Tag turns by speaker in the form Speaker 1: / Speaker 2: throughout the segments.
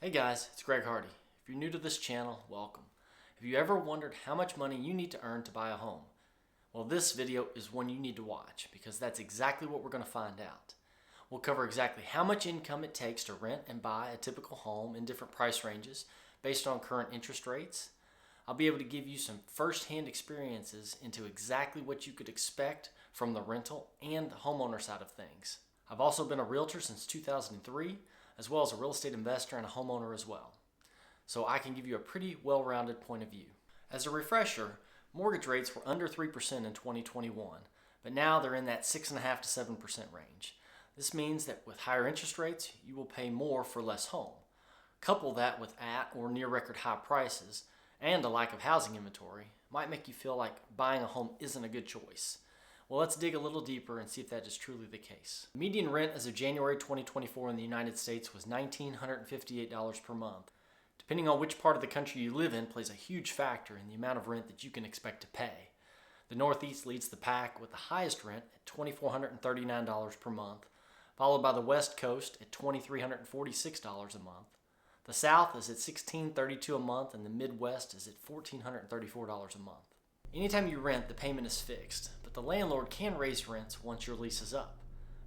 Speaker 1: Hey guys, it's Greg Hardy. If you're new to this channel, welcome. Have you ever wondered how much money you need to earn to buy a home? Well, this video is one you need to watch because that's exactly what we're going to find out. We'll cover exactly how much income it takes to rent and buy a typical home in different price ranges based on current interest rates. I'll be able to give you some first-hand experiences into exactly what you could expect from the rental and the homeowner side of things. I've also been a realtor since 2003, as well as a real estate investor and a homeowner as well. So I can give you a pretty well-rounded point of view. As a refresher, mortgage rates were under 3% in 2021, but now they're in that 6.5% to 7% range. This means that with higher interest rates, you will pay more for less home. Couple that with at or near record high prices and a lack of housing inventory might make you feel like buying a home isn't a good choice. Well, let's dig a little deeper and see if that is truly the case. Median rent as of January 2024 in the United States was $1,958 per month. Depending on which part of the country you live in plays a huge factor in the amount of rent that you can expect to pay. The Northeast leads the pack with the highest rent at $2,439 per month, followed by the West Coast at $2,346 a month. The South is at $1,632 a month and the Midwest is at $1,434 a month. Anytime you rent, the payment is fixed, but the landlord can raise rents once your lease is up.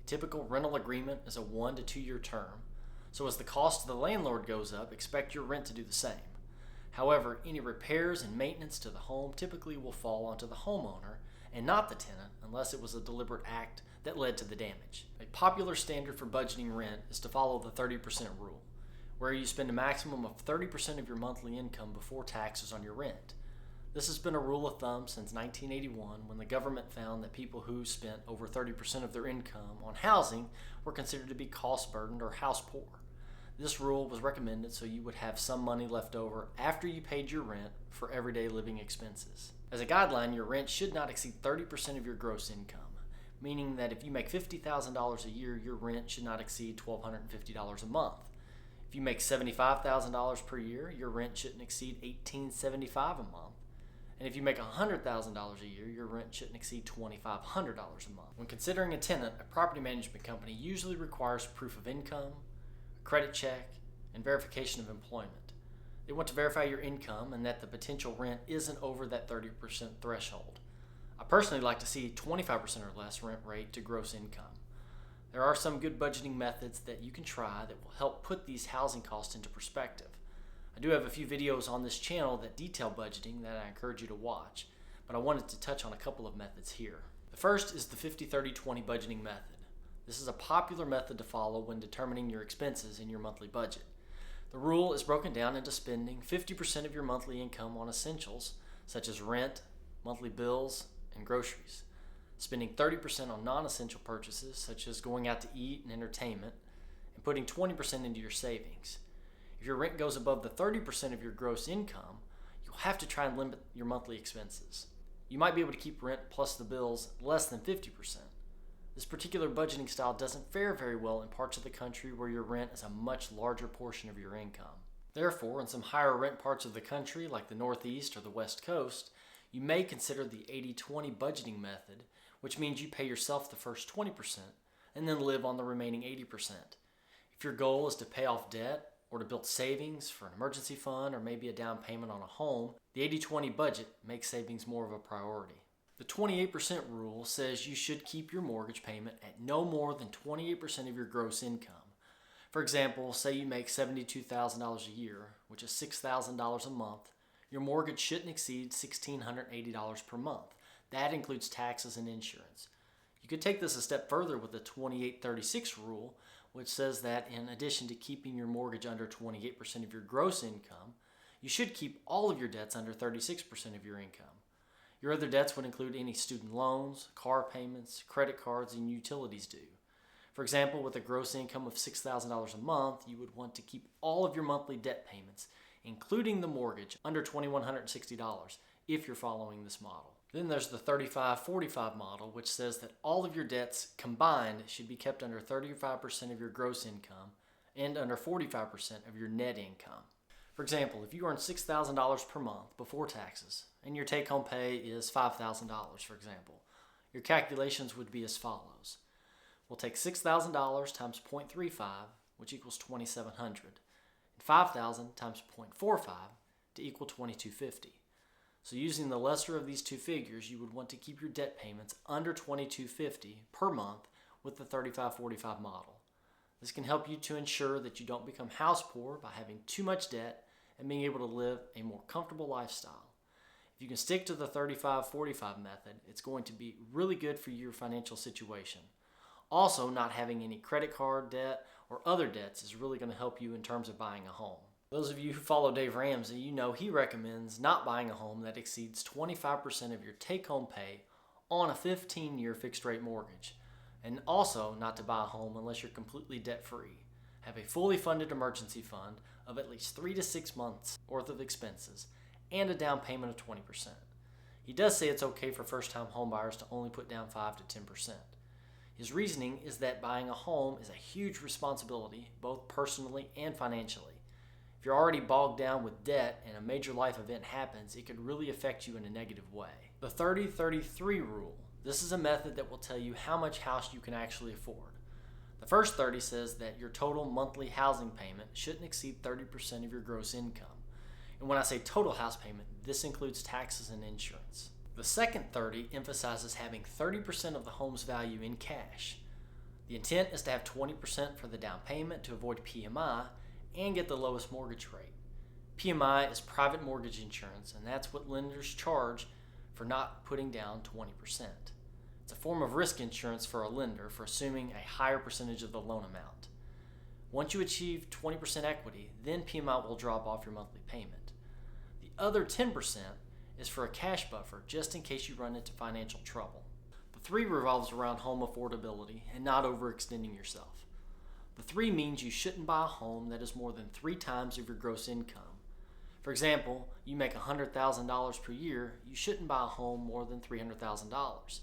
Speaker 1: A typical rental agreement is a 1 to 2 year term, so as the cost of the landlord goes up, expect your rent to do the same. However, any repairs and maintenance to the home typically will fall onto the homeowner and not the tenant unless it was a deliberate act that led to the damage. A popular standard for budgeting rent is to follow the 30% rule, where you spend a maximum of 30% of your monthly income before taxes on your rent. This has been a rule of thumb since 1981 when the government found that people who spent over 30% of their income on housing were considered to be cost burdened or house poor. This rule was recommended so you would have some money left over after you paid your rent for everyday living expenses. As a guideline, your rent should not exceed 30% of your gross income, meaning that if you make $50,000 a year, your rent should not exceed $1,250 a month. If you make $75,000 per year, your rent shouldn't exceed $1,875 a month. And if you make $100,000 a year, your rent shouldn't exceed $2,500 a month. When considering a tenant, a property management company usually requires proof of income, a credit check, and verification of employment. They want to verify your income and that the potential rent isn't over that 30% threshold. I personally like to see 25% or less rent rate to gross income. There are some good budgeting methods that you can try that will help put these housing costs into perspective. I do have a few videos on this channel that detail budgeting that I encourage you to watch, but I wanted to touch on a couple of methods here. The first is the 50-30-20 budgeting method. This is a popular method to follow when determining your expenses in your monthly budget. The rule is broken down into spending 50% of your monthly income on essentials such as rent, monthly bills, and groceries, spending 30% on non-essential purchases such as going out to eat and entertainment, and putting 20% into your savings. If your rent goes above the 30% of your gross income, you'll have to try and limit your monthly expenses. You might be able to keep rent plus the bills less than 50%. This particular budgeting style doesn't fare very well in parts of the country where your rent is a much larger portion of your income. Therefore, in some higher rent parts of the country like the Northeast or the West Coast, you may consider the 80-20 budgeting method, which means you pay yourself the first 20% and then live on the remaining 80%. If your goal is to pay off debt, or to build savings for an emergency fund or maybe a down payment on a home, the 80-20 budget makes savings more of a priority. The 28% rule says you should keep your mortgage payment at no more than 28% of your gross income. For example, say you make $72,000 a year, which is $6,000 a month. Your mortgage shouldn't exceed $1,680 per month. That includes taxes and insurance. You could take this a step further with the 28-36 rule, which says that in addition to keeping your mortgage under 28% of your gross income, you should keep all of your debts under 36% of your income. Your other debts would include any student loans, car payments, credit cards, and utilities due. For example, with a gross income of $6,000 a month, you would want to keep all of your monthly debt payments, including the mortgage, under $2,160 if you're following this model. Then there's the 35-45 model, which says that all of your debts combined should be kept under 35% of your gross income and under 45% of your net income. For example, if you earn $6,000 per month before taxes and your take-home pay is $5,000, for example, your calculations would be as follows. We'll take $6,000 times 0.35, which equals $2,700. $5,000 times 0.45 to equal $2,250. So using the lesser of these two figures, you would want to keep your debt payments under $2,250 per month with the 35-45 model. This can help you to ensure that you don't become house poor by having too much debt and being able to live a more comfortable lifestyle. If you can stick to the 35-45 method, it's going to be really good for your financial situation. Also, not having any credit card debt or other debts is really going to help you in terms of buying a home. Those of you who follow Dave Ramsey, you know he recommends not buying a home that exceeds 25% of your take-home pay on a 15-year fixed-rate mortgage. And also not to buy a home unless you're completely debt-free. Have a fully funded emergency fund of at least 3 to 6 months worth of expenses and a down payment of 20%. He does say it's okay for first-time homebuyers to only put down 5 to 10%. His reasoning is that buying a home is a huge responsibility, both personally and financially. If you're already bogged down with debt and a major life event happens, it could really affect you in a negative way. The 30-33 rule. This is a method that will tell you how much house you can actually afford. The first 30 says that your total monthly housing payment shouldn't exceed 30% of your gross income. And when I say total house payment, this includes taxes and insurance. The second 30 emphasizes having 30% of the home's value in cash. The intent is to have 20% for the down payment to avoid PMI and get the lowest mortgage rate. PMI is private mortgage insurance, and that's what lenders charge for not putting down 20%. It's a form of risk insurance for a lender for assuming a higher percentage of the loan amount. Once you achieve 20% equity, then PMI will drop off your monthly payment. The other 10% is for a cash buffer just in case you run into financial trouble. The 3 revolves around home affordability and not overextending yourself. The 3 means you shouldn't buy a home that is more than 3 times of your gross income. For example, you make $100,000 per year, you shouldn't buy a home more than $300,000.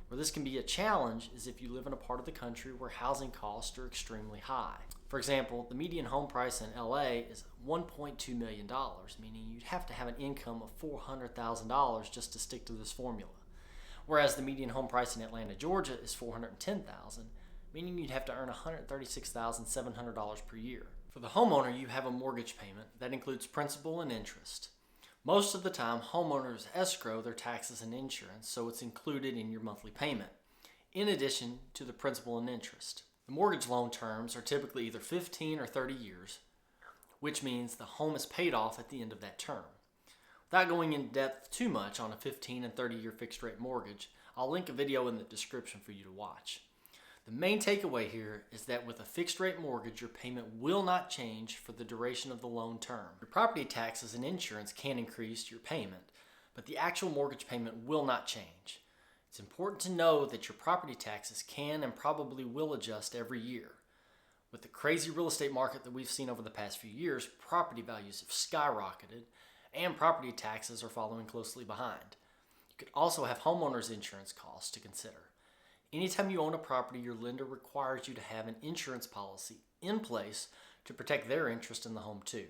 Speaker 1: Where this can be a challenge is if you live in a part of the country where housing costs are extremely high. For example, the median home price in LA is $1.2 million, meaning you'd have to have an income of $400,000 just to stick to this formula. Whereas the median home price in Atlanta, Georgia is $410,000, meaning you'd have to earn $136,700 per year. For the homeowner, you have a mortgage payment that includes principal and interest. Most of the time, homeowners escrow their taxes and insurance, so it's included in your monthly payment, in addition to the principal and interest. The mortgage loan terms are typically either 15 or 30 years, which means the home is paid off at the end of that term. Without going in depth too much on a 15 and 30-year fixed-rate mortgage, I'll link a video in the description for you to watch. The main takeaway here is that with a fixed-rate mortgage, your payment will not change for the duration of the loan term. Your property taxes and insurance can increase your payment, but the actual mortgage payment will not change. It's important to know that your property taxes can and probably will adjust every year. With the crazy real estate market that we've seen over the past few years, property values have skyrocketed and property taxes are following closely behind. You could also have homeowners insurance costs to consider. Anytime you own a property, your lender requires you to have an insurance policy in place to protect their interest in the home too.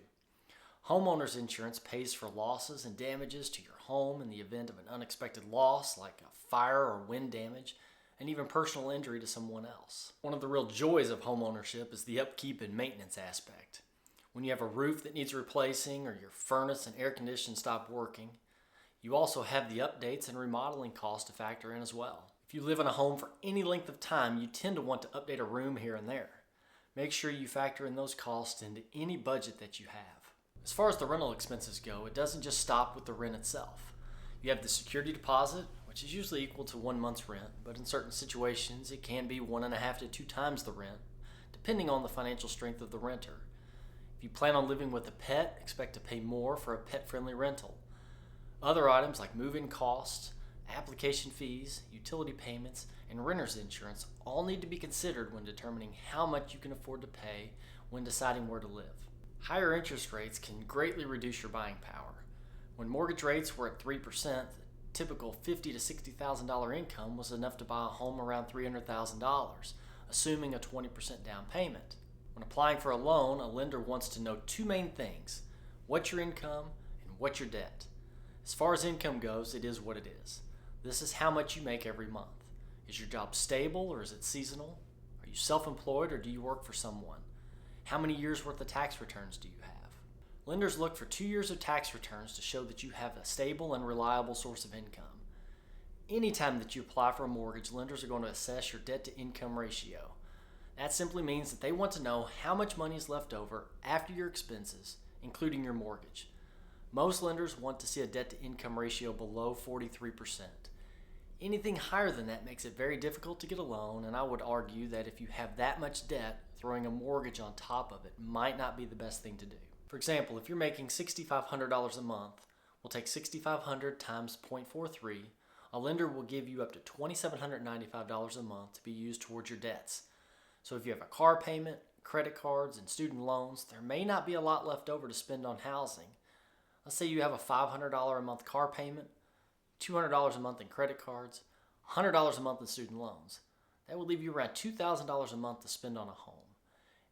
Speaker 1: Homeowners insurance pays for losses and damages to your home in the event of an unexpected loss like a fire or wind damage, and even personal injury to someone else. One of the real joys of homeownership is the upkeep and maintenance aspect. When you have a roof that needs replacing or your furnace and air conditioning stop working, you also have the updates and remodeling costs to factor in as well. If you live in a home for any length of time, you tend to want to update a room here and there. Make sure you factor in those costs into any budget that you have. As far as the rental expenses go, it doesn't just stop with the rent itself. You have the security deposit, which is usually equal to 1 month's rent, but in certain situations it can be 1.5 to 2 times the rent, depending on the financial strength of the renter. If you plan on living with a pet, expect to pay more for a pet-friendly rental. Other items like move-in costs, application fees, utility payments, and renter's insurance all need to be considered when determining how much you can afford to pay when deciding where to live. Higher interest rates can greatly reduce your buying power. When mortgage rates were at 3%, the typical $50,000 to $60,000 income was enough to buy a home around $300,000, assuming a 20% down payment. When applying for a loan, a lender wants to know 2 main things: what's your income and what's your debt. As far as income goes, it is what it is. This is how much you make every month. Is your job stable or is it seasonal? Are you self-employed or do you work for someone? How many years worth of tax returns do you have? Lenders look for 2 years of tax returns to show that you have a stable and reliable source of income. Anytime that you apply for a mortgage, lenders are going to assess your debt-to-income ratio. That simply means that they want to know how much money is left over after your expenses, including your mortgage. Most lenders want to see a debt-to-income ratio below 43%. Anything higher than that makes it very difficult to get a loan, and I would argue that if you have that much debt, throwing a mortgage on top of it might not be the best thing to do. For example, if you're making $6,500 a month, we'll take $6,500 times 0.43. A lender will give you up to $2,795 a month to be used towards your debts. So if you have a car payment, credit cards, and student loans, there may not be a lot left over to spend on housing. Let's say you have a $500 a month car payment, $200 a month in credit cards, $100 a month in student loans. That would leave you around $2,000 a month to spend on a home.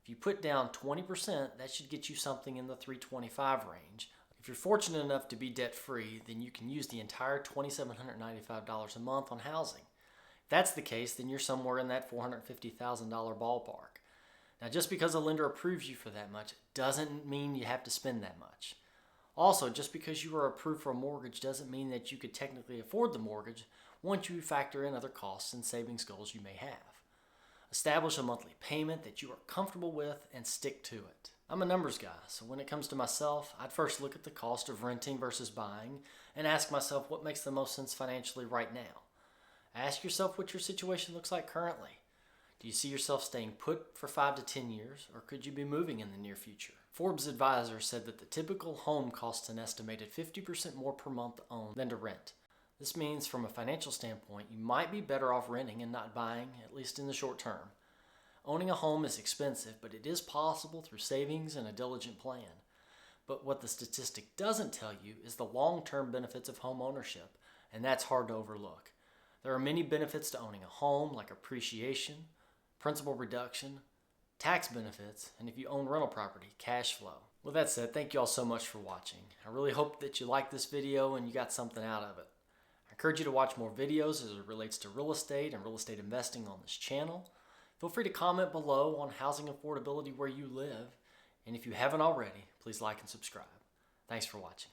Speaker 1: If you put down 20%, that should get you something in the $325 range. If you're fortunate enough to be debt-free, then you can use the entire $2,795 a month on housing. If that's the case, then you're somewhere in that $450,000 ballpark. Now, just because a lender approves you for that much doesn't mean you have to spend that much. Also, just because you are approved for a mortgage doesn't mean that you could technically afford the mortgage once you factor in other costs and savings goals you may have. Establish a monthly payment that you are comfortable with and stick to it. I'm a numbers guy, so when it comes to myself, I'd first look at the cost of renting versus buying and ask myself what makes the most sense financially right now. Ask yourself what your situation looks like currently. Do you see yourself staying put for 5 to 10 years, or could you be moving in the near future? Forbes Advisor said that the typical home costs an estimated 50% more per month to own than to rent. This means from a financial standpoint, you might be better off renting and not buying, at least in the short term. Owning a home is expensive, but it is possible through savings and a diligent plan. But what the statistic doesn't tell you is the long-term benefits of home ownership, and that's hard to overlook. There are many benefits to owning a home, like appreciation, principal reduction, tax benefits, and if you own rental property, cash flow. With that said, thank you all so much for watching. I really hope that you liked this video and you got something out of it. I encourage you to watch more videos as it relates to real estate and real estate investing on this channel. Feel free to comment below on housing affordability where you live. And if you haven't already, please like and subscribe. Thanks for watching.